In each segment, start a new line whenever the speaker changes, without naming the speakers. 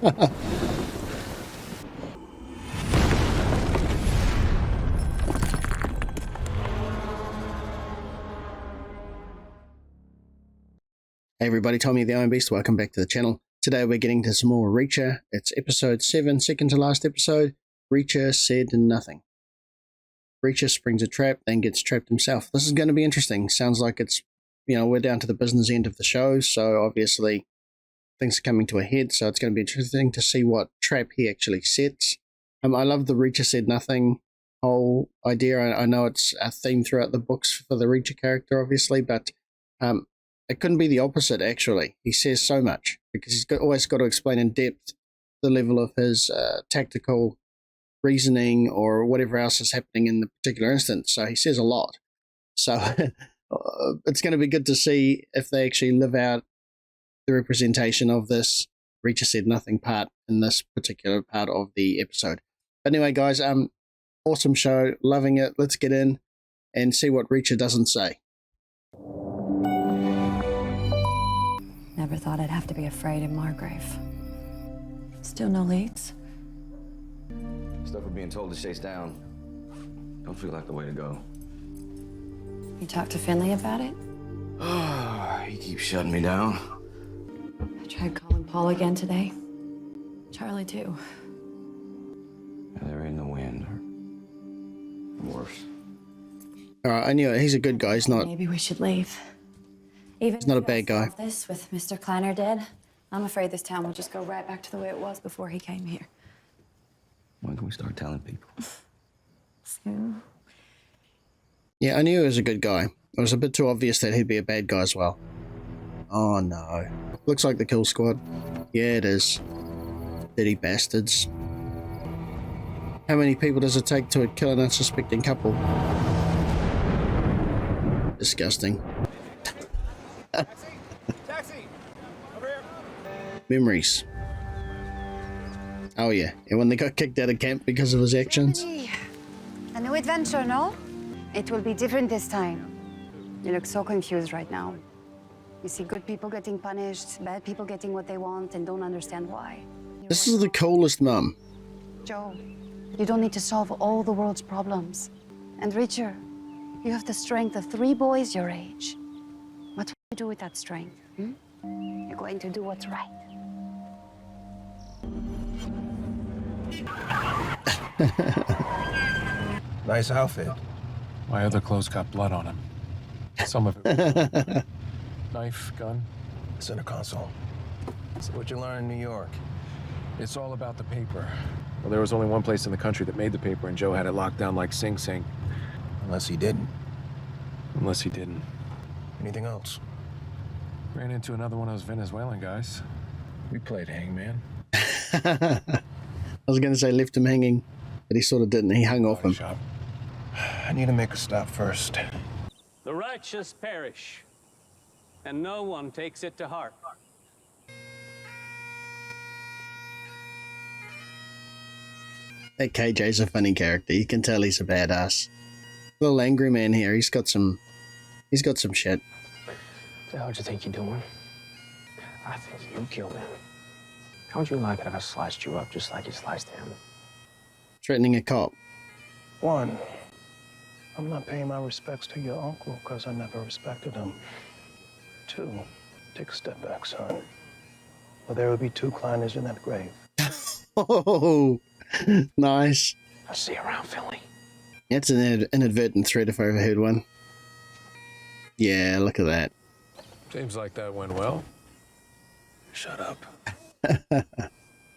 Hey everybody, Tommy the Iron Beast, welcome back to the channel. Today we're getting to some more Reacher. It's episode 7, second to last episode. Reacher said nothing. Reacher springs a trap, then gets trapped himself. This is going to be interesting. Sounds like it's, we're down to the business end of the show, so obviously things are coming to a head, so it's going to be interesting to see what trap he actually sets. I love the Reacher said nothing whole idea. I know it's a theme throughout the books for the Reacher character, obviously, but it couldn't be the opposite, actually. He says so much, because he's always got to explain in depth the level of his tactical reasoning or whatever else is happening in the particular instance. So he says a lot. So it's going to be good to see if they actually live out the representation of this Reacher said nothing part in this particular part of the episode. But anyway, guys, awesome show. Loving it. Let's get in and see what Reacher doesn't say.
Never thought I'd have to be afraid in Margrave. Still no leads?
Stuff we're being told to chase down. Don't feel like the way to go.
You talked to Finlay about it?
He keeps shutting me down.
I tried calling Paul again today. Charlie, too.
They're in the wind. Or worse.
Alright, I knew it. He's a good guy. He's not...
Maybe we should leave. Even
He's not a bad guy.
This with Mr. Kleiner dead, I'm afraid this town will just go right back to the way it was before he came here.
When can we start telling people?
Soon.
Yeah, I knew he was a good guy. It was a bit too obvious that he'd be a bad guy as well. Oh no. Looks like the kill squad. Yeah, it is. Dirty bastards. How many people does it take to kill an unsuspecting couple? Disgusting.
Taxi! Over here.
Memories. Oh yeah, and when they got kicked out of camp because of his actions.
A new adventure, no? It will be different this time. You look so confused right now. You see good people getting punished, bad people getting what they want and don't understand why.
This is the coolest mum.
Joe, you don't need to solve all the world's problems. And Reacher, you have the strength of 3 boys your age. What will you do with that strength? You're going to do what's right.
Nice outfit.
My other clothes got blood on them. Some of it. Knife, gun.
Center console. So what you learn in New York?
It's all about the paper. Well, there was only one place in the country that made the paper, and Joe had it locked down like Sing Sing.
Unless he didn't.
Unless he didn't.
Anything else?
Ran into another one of those Venezuelan guys. We played hangman.
I was going to say left him hanging, but he sort of didn't. He hung off him.
Shop.
I need to make a stop first.
The righteous perish, and no one takes it to heart.
That KJ's a funny character. You can tell he's a badass. Little angry man here. He's got some shit.
What the hell do you think you're doing? I think you killed him. How would you like it if I sliced you up just like you sliced him?
Threatening a cop.
1, I'm not paying my respects to your uncle because I never respected him. 2, take a step back, son. Or there will be 2 Kleiners in that grave.
Oh, nice.
I'll see you around, Finlay.
That's an inadvertent threat if I ever heard one. Yeah, look at that.
Seems like that went well.
Shut up.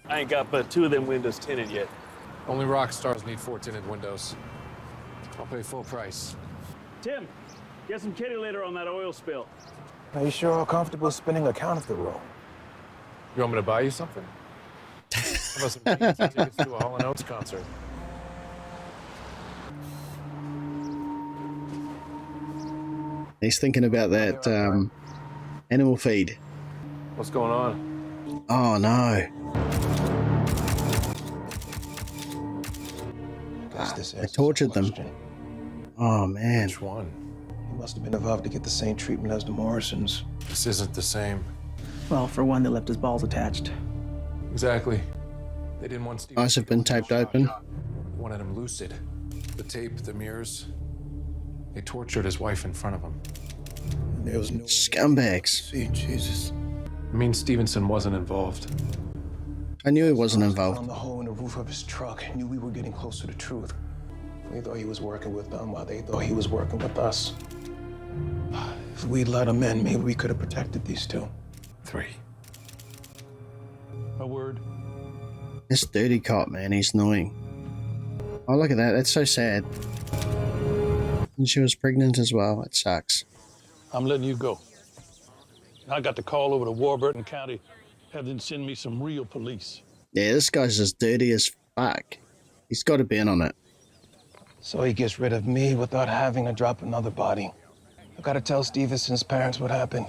I ain't got but 2 of them windows tinted yet.
Only rock stars need 4 tinted windows. I'll pay full price.
Tim, get some kitty litter on that oil spill.
Are you sure all comfortable spinning a counterfeit roll?
You want me to buy you something? How about some tickets to a Hall & Oates concert?
He's thinking about that animal feed.
What's going on?
Oh no. They tortured them. Oh man.
Which one?
He must have been involved to get the same treatment as the Morrisons.
This isn't the same.
Well, for one, they left his balls attached.
Exactly. They didn't want Steve.
Eyes have been taped open.
They wanted him lucid. The tape, the mirrors. They tortured his wife in front of him.
There was no
Scumbags.
see, Jesus.
I mean, Stevenson wasn't involved.
I knew he wasn't
On
involved.
the hole in the roof of his truck, knew we were getting close to the truth. We thought he was working with them while they thought he was working with us. If we'd let him in, maybe we could have protected these two.
3.
A word.
This dirty cop, man, he's annoying. Oh, look at that. That's so sad. And she was pregnant as well. It sucks.
I'm letting you go. I got the call over to Warburton County. Have them send me some real police.
Yeah, this guy's as dirty as fuck. He's got to be in on it.
So he gets rid of me without having to drop another body. I gotta tell Stevenson's parents what happened.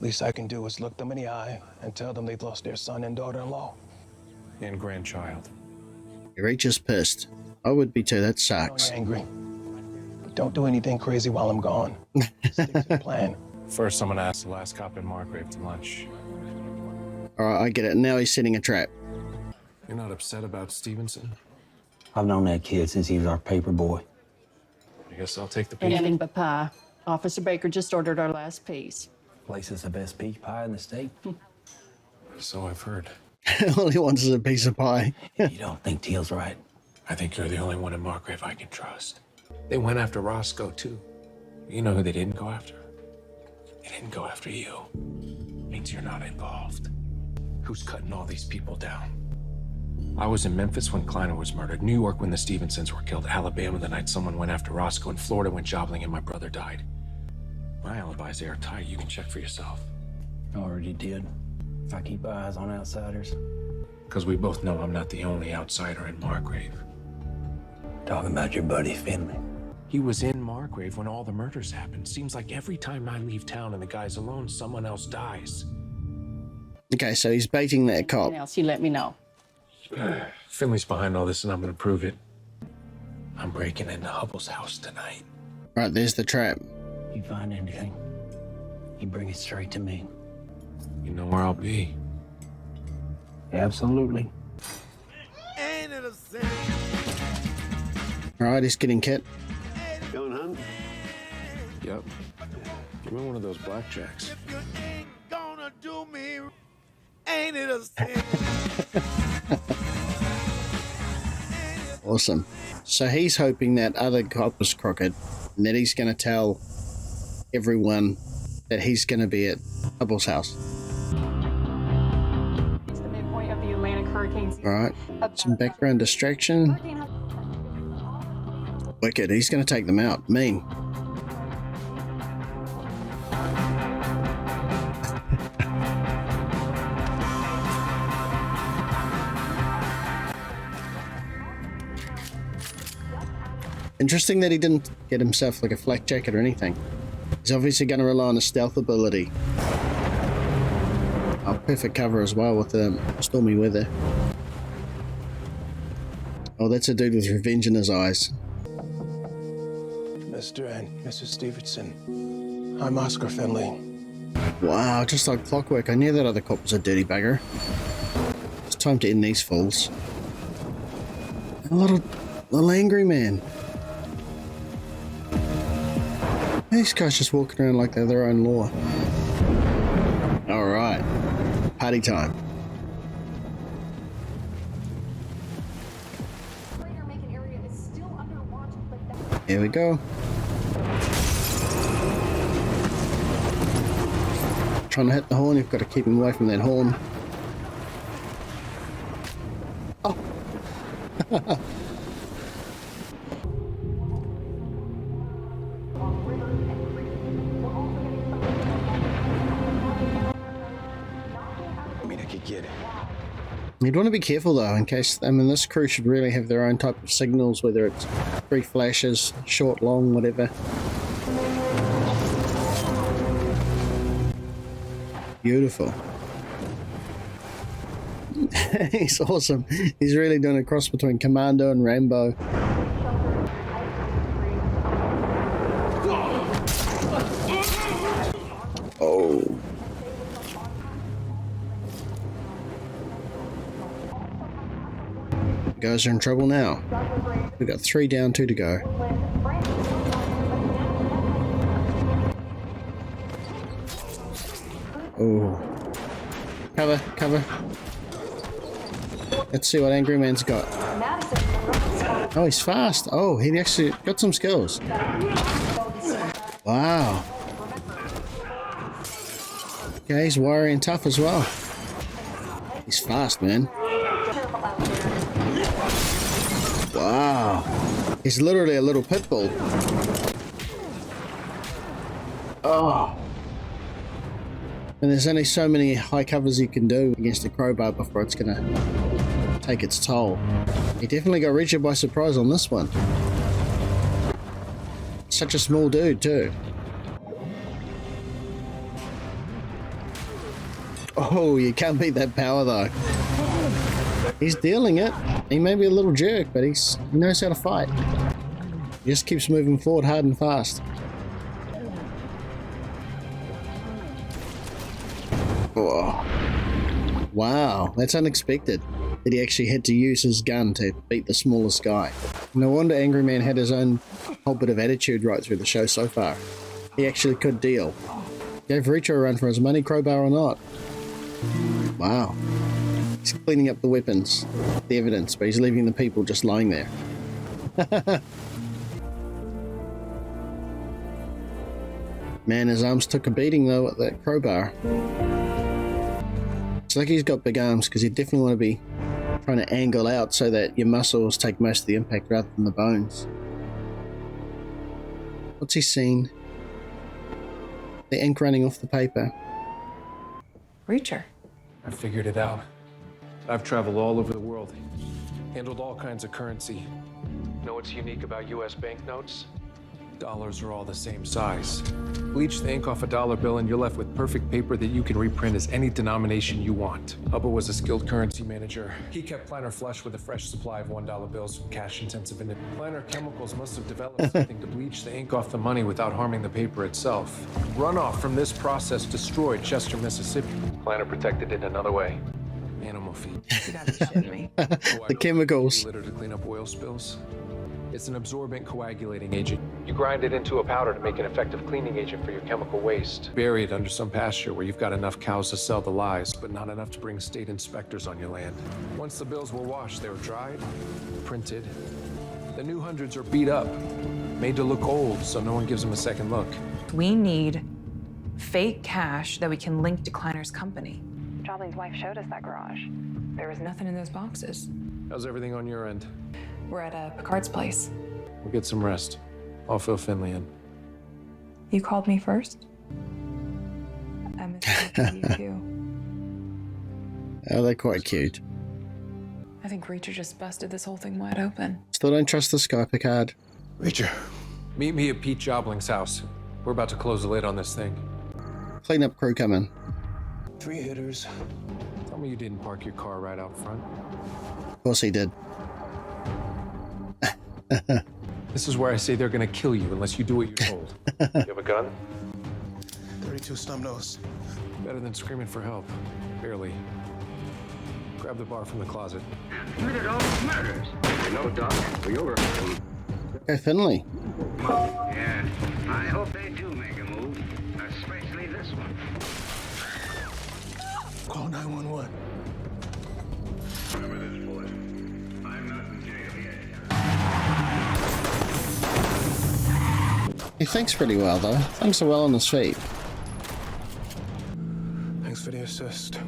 Least I can do is look them in the eye and tell them they've lost their son and daughter-in-law.
And grandchild.
Reacher's pissed. I would be too. That
I know
sucks.
you're angry. But don't do anything crazy while I'm gone. Stick to the plan.
First, I'm gonna ask the last cop in Margrave to lunch.
Alright, I get it. Now he's setting a trap.
You're not upset about Stevenson?
I've known that kid since he was our paper boy.
I guess I'll take the piece.
Anything but pie. Officer Baker just ordered our last piece.
Place is the best peach pie in the state.
So I've heard.
All he wants is a piece of pie.
You don't think Teal's right?
I think you're the only one in Margrave I can trust. They went after Roscoe, too. You know who they didn't go after? They didn't go after you. Means you're not involved. Who's cutting all these people down? I was in Memphis when Kleiner was murdered, New York when the Stevensons were killed, Alabama the night someone went after Roscoe, and Florida when Jobling and my brother died. My alibi's airtight. You can check for yourself.
I already did. If I keep eyes on outsiders.
Because we both know I'm not the only outsider in Margrave.
Talking about your buddy Finlay.
He was in Margrave when all the murders happened. Seems like every time I leave town and the guy's alone, someone else dies.
Okay, so he's baiting that cop.
Anything else, you let me know.
Finley's behind all this and I'm gonna prove it. I'm breaking into Hubble's house tonight.
Right, there's the trap.
You find anything, you bring it straight to me.
You know where I'll be.
Absolutely.
Alright, he's getting kit.
Going hunting?
Yep. Give me one of those blackjacks.
Awesome. So he's hoping that other cop was crooked and that he's going to tell everyone that he's going to be at Hubble's house.
It's the midpoint of the Atlantic hurricane season.
Alright, some background distraction. Wicked, he's going to take them out. Mean. Interesting that he didn't get himself like a flak jacket or anything. He's obviously going to rely on his stealth ability. Oh, perfect cover as well with the stormy weather. Oh, that's a dude with revenge in his eyes.
Mr. and Mrs. Stevenson, I'm Oscar Finlay.
Wow, just like clockwork. I knew that other cop was a dirty bugger. It's time to end these fools. A little angry man. These guys just walking around like they're their own law. Alright. Party time. Here we go. Trying to hit the horn, you've got to keep him away from that horn. Oh! You'd want to be careful though, in case, I mean, this crew should really have their own type of signals, whether it's brief flashes, short, long, whatever. Beautiful. He's awesome. He's really doing a cross between Commando and Rambo. Oh. Guys are in trouble now. We've got 3 down, 2 to go. Oh. Cover, cover. Let's see what Angry Man's got. Oh, he's fast. Oh, he actually got some skills. Wow. Okay, he's wiry and tough as well. He's fast, man. Wow. He's literally a little pit bull. Oh. And there's only so many high covers you can do against a crowbar before it's gonna take its toll. He definitely got Reacher by surprise on this one. Such a small dude too. Oh, you can't beat that power though. He's dealing it. He may be a little jerk, but he knows how to fight. He just keeps moving forward hard and fast. Oh. Wow, that's unexpected that he actually had to use his gun to beat the smallest guy. No wonder Angry Man had his own whole bit of attitude right through the show so far. He actually could deal. Gave Reacher a run for his money, crowbar or not. Wow. He's cleaning up the weapons, the evidence, but he's leaving the people just lying there. Man, his arms took a beating though at that crowbar. It's like he's got big arms because you definitely want to be trying to angle out so that your muscles take most of the impact rather than the bones. What's he seen? The ink running off the paper.
Reacher.
I figured it out. I've traveled all over the world, handled all kinds of currency. Know what's unique about US banknotes? Dollars are all the same size. Bleach the ink off a dollar bill and you're left with perfect paper that you can reprint as any denomination you want. Hubba was a skilled currency manager. He kept Planner flush with a fresh supply of $1 bills from cash-intensive industry. Planner Chemicals must have developed something to bleach the ink off the money without harming the paper itself. Runoff from this process destroyed Chester, Mississippi. Planner protected it another way. Animal feed.
You gotta be shitting me.
The chemicals.
Litter to clean up oil spills. It's an absorbent coagulating agent. You grind it into a powder to make an effective cleaning agent for your chemical waste. Bury it under some pasture where you've got enough cows to sell the lies, but not enough to bring state inspectors on your land. Once the bills were washed, they were dried, printed. The new hundreds are beat up, made to look old, so no one gives them a second look.
We need fake cash that we can link to Kleiner's company.
Jobling's wife showed us that garage.
There was nothing in those boxes.
How's everything on your end?
We're at Picard's place.
We'll get some rest. I'll fill Finlay in.
You called me first? I miss you too.
Oh, they're quite cute.
I think Reacher just busted this whole thing wide open.
Still don't trust this guy, Picard.
Reacher, meet me at Pete Jobling's house. We're about to close the lid on this thing.
Cleanup crew coming.
3 hitters. Tell me you didn't park your car right out front.
Of course he did.
This is where I say they're gonna kill you unless you do what you're told. You have a gun?
32 snub nose.
Better than screaming for help. Barely. Grab the bar from the closet.
Committed all murders. You know, Doc, we over.
Okay, Finlay.
Yeah, I hope they do make a move, especially this one.
Call 911.
Remember this, boy. I'm not in jail yet.
He thinks pretty well, though. Thinks so well on his feet.
Thanks for the assist.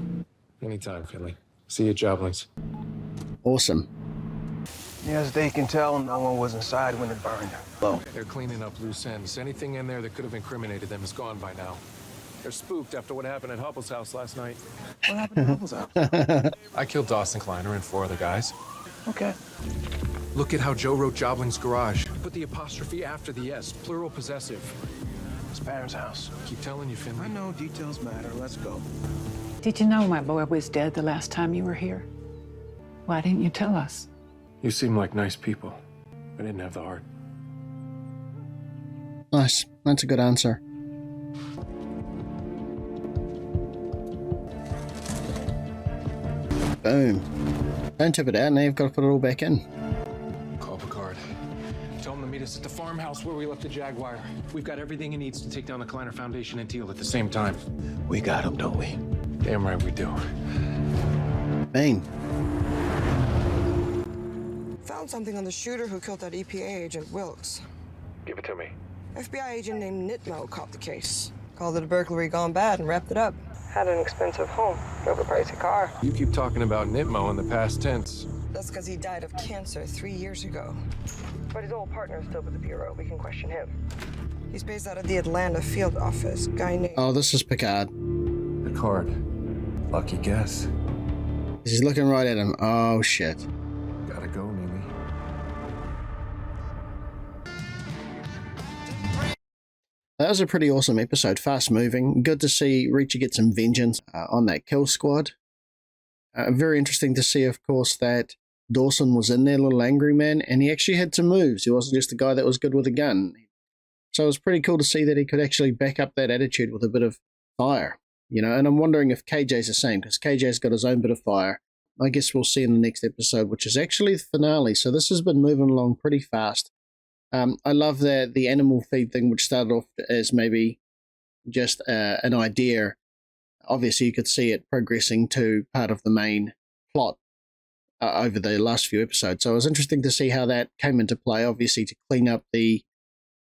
Anytime, Finlay. See you at Jobling's.
Awesome.
As they can tell, no one was inside when it burned. Low.
They're cleaning up loose ends. Anything in there that could have incriminated them is gone by now. They're spooked after what happened at Hubble's house last night.
What happened to Hubble's house?
I killed Dawson Kleiner and 4 other guys.
Okay.
Look at how Joe wrote Jobling's garage. Put the apostrophe after the S, plural possessive.
His parents' house.
Keep telling you, Finlay.
I know details matter. Let's go.
Did you know my boy was dead the last time you were here? Why didn't you tell us?
You seem like nice people. I didn't have the heart.
Nice. That's a good answer. Boom. Don't tip it out, now you've got to put it all back in.
Call Picard. Tell him to meet us at the farmhouse where we left the Jaguar. We've got everything he needs to take down the Kleiner Foundation and Teal at the same time.
We got him, don't we?
Damn right we do.
Bang.
Found something on the shooter who killed that EPA agent Wilkes.
Give it to me.
FBI agent named Nitmo caught the case. Called it a burglary gone bad and wrapped it up. Had an expensive home, drove a pricey car.
You keep talking about Nitmo in the past tense.
That's because he died of cancer 3 years ago. But his old partner is still with the Bureau. We can question him. He's based out of the Atlanta field office. Guy named...
Oh, this is Picard.
Picard. Lucky guess.
He's looking right at him. Oh, shit.
Gotta go, Mimi.
That was a pretty awesome episode. Fast moving. Good to see Reacher get some vengeance on that kill squad. Very interesting to see, of course, that Dawson was in there, little angry man, and he actually had some moves. He wasn't just a guy that was good with a gun. So it was pretty cool to see that he could actually back up that attitude with a bit of fire, you know. And I'm wondering if KJ's the same, because KJ's got his own bit of fire. I guess we'll see in the next episode, which is actually the finale. So this has been moving along pretty fast. I love that the animal feed thing, which started off as maybe just an idea. Obviously, you could see it progressing to part of the main plot over the last few episodes. So it was interesting to see how that came into play, obviously, to clean up the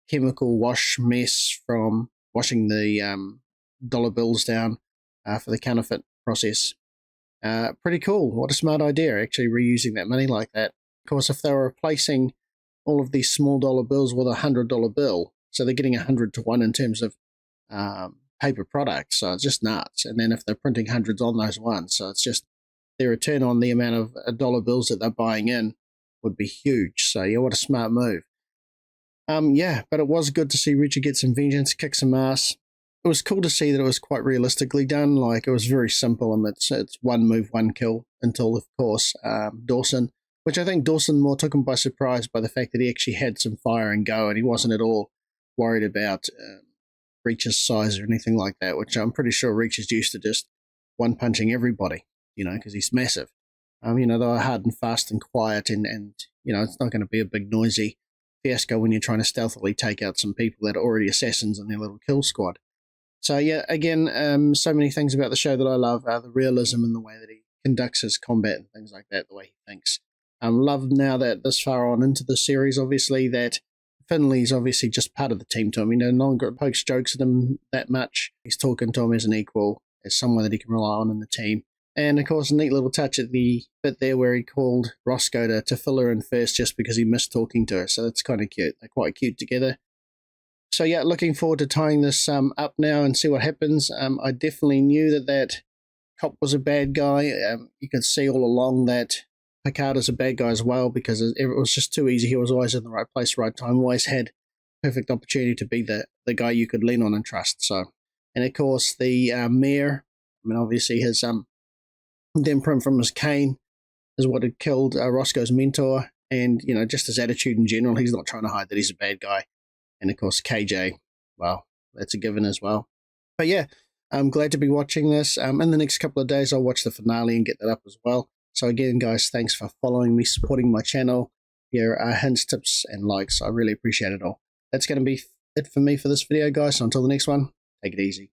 chemical wash mess from washing the dollar bills down for the counterfeit process. Pretty cool. What a smart idea, actually reusing that money like that. Of course, if they were replacing all of these small dollar bills with $100 bill, so they're getting 100 to 1 in terms of paper products, so it's just nuts. And then if they're printing hundreds on those ones, so it's just their return on the amount of dollar bills that they're buying in would be huge. So yeah, what a smart move. Yeah, but it was good to see Richard get some vengeance, kick some ass. It was cool to see that it was quite realistically done. Like, it was very simple, and it's one move, one kill until, of course, Dawson, which I think Dawson more took him by surprise by the fact that he actually had some fire and go, and he wasn't at all worried about Reach's size or anything like that, which I'm pretty sure Reach is used to just one-punching everybody, you know, because he's massive. You know, they were hard and fast and quiet, and you know, it's not going to be a big noisy fiasco when you're trying to stealthily take out some people that are already assassins in their little kill squad. So yeah, again, so many things about the show that I love, the realism and the way that he conducts his combat and things like that, the way he thinks. Love now that this far on into the series, obviously, that Finlay's obviously just part of the team to him. He no longer pokes jokes at him that much. He's talking to him as an equal, as someone that he can rely on in the team. And, of course, a neat little touch at the bit there where he called Roscoe to fill her in first just because he missed talking to her. So that's kind of cute. They're quite cute together. So, yeah, looking forward to tying this up now and see what happens. I definitely knew that cop was a bad guy. You could see all along that Picard is a bad guy as well, because it was just too easy. He was always in the right place, right time, always had perfect opportunity to be the guy you could lean on and trust. So, and of course, the mayor, I mean, obviously his imprint from his cane is what had killed Roscoe's mentor, and, you know, just his attitude in general. He's not trying to hide that he's a bad guy. And of course, KJ, well, that's a given as well. But yeah, I'm glad to be watching this. In the next couple of days, I'll watch the finale and get that up as well. So again, guys, thanks for following me, supporting my channel. Your hints, tips, and likes. I really appreciate it all. That's going to be it for me for this video, guys. So until the next one, take it easy.